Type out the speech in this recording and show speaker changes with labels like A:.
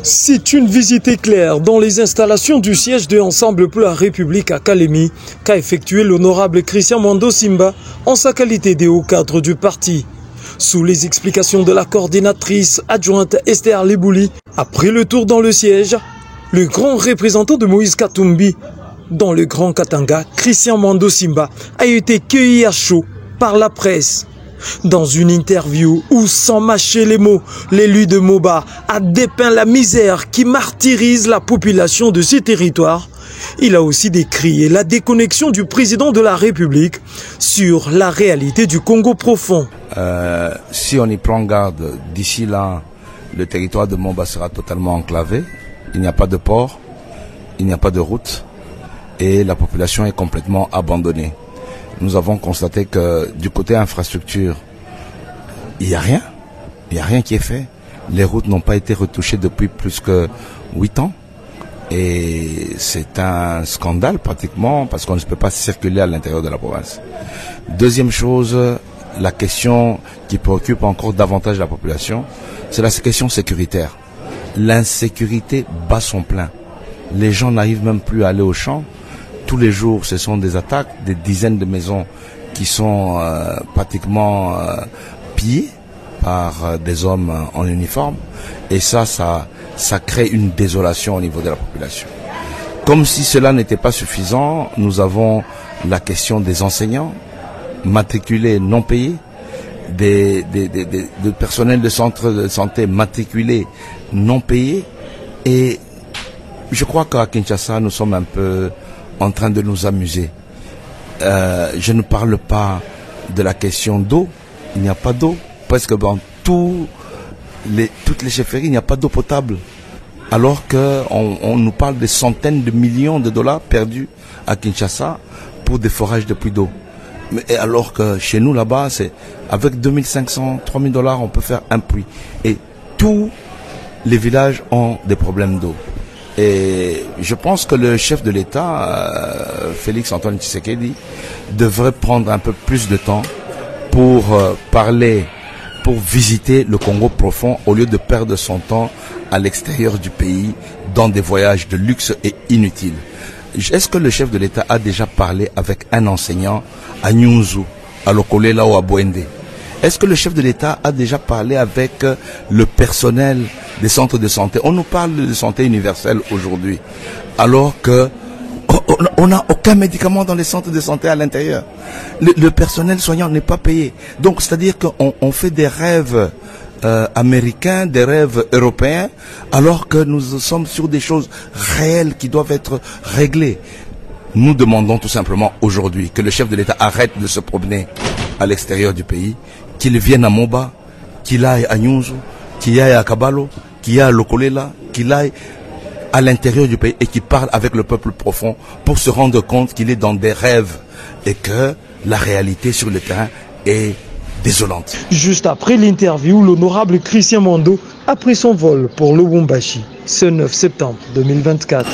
A: C'est une visite éclair dans les installations du siège de Ensemble pour la République à Kalemi qu'a effectué l'honorable Christian Mwando Simba en sa qualité de haut cadre du parti. Sous les explications de la coordinatrice adjointe Esther Libouli, après le tour dans le siège, le grand représentant de Moïse Katumbi dans le Grand Katanga, Christian Mwando Simba, a été cueilli à chaud par la presse. Dans une interview où, sans mâcher les mots, l'élu de Moba a dépeint la misère qui martyrise la population de ces territoires, il a aussi décrié la déconnexion du président de la République sur la réalité du Congo profond.
B: Si on y prend garde, d'ici là, le territoire de Moba sera totalement enclavé. Il n'y a pas de port, il n'y a pas de route et la population est complètement abandonnée. Nous avons constaté que du côté infrastructure, il n'y a rien. Il n'y a rien qui est fait. Les routes n'ont pas été retouchées depuis plus que 8 ans. Et c'est un scandale pratiquement parce qu'on ne peut pas circuler à l'intérieur de la province. Deuxième chose, la question qui préoccupe encore davantage la population, c'est la question sécuritaire. L'insécurité bat son plein. Les gens n'arrivent même plus à aller au champ. Tous les jours, ce sont des attaques, des dizaines de maisons qui sont pratiquement pillées par des hommes en uniforme. Et ça crée une désolation au niveau de la population. Comme si cela n'était pas suffisant, nous avons la question des enseignants matriculés non payés, des personnels de centres de santé matriculés non payés. Et je crois qu'à Kinshasa, nous sommes un peu en train de nous amuser. Je ne parle pas de la question d'eau. Il n'y a pas d'eau. Presque dans toutes les chefferies, il n'y a pas d'eau potable. Alors qu'on nous parle de centaines de millions de dollars perdus à Kinshasa pour des forages de puits d'eau. Mais alors que chez nous là-bas, c'est avec 2500, 3000 dollars, on peut faire un puits. Et tous les villages ont des problèmes d'eau. Et je pense que le chef de l'État, Félix Antoine Tshisekedi, devrait prendre un peu plus de temps pour parler, pour visiter le Congo profond au lieu de perdre son temps à l'extérieur du pays dans des voyages de luxe et inutiles. Est-ce que le chef de l'État a déjà parlé avec un enseignant à Nyunzu, à Lokolela ou à Bwende? Est-ce que le chef de l'État a déjà parlé avec le personnel des centres de santé? On nous parle de santé universelle aujourd'hui, alors que on n'a aucun médicament dans les centres de santé à l'intérieur. Le personnel soignant n'est pas payé. Donc, c'est-à-dire qu'on fait des rêves américains, des rêves européens, alors que nous sommes sur des choses réelles qui doivent être réglées. Nous demandons tout simplement aujourd'hui que le chef de l'État arrête de se promener à l'extérieur du pays, qu'il vienne à Moba, qu'il aille à Nyunzu, qu'il aille à Kabalo, qu'il aille à Lokolela, qu'il aille à l'intérieur du pays et qu'il parle avec le peuple profond pour se rendre compte qu'il est dans des rêves et que la réalité sur le terrain est désolante.
A: Juste après l'interview, l'honorable Christian Mwando a pris son vol pour Lubumbashi ce 9 septembre 2024.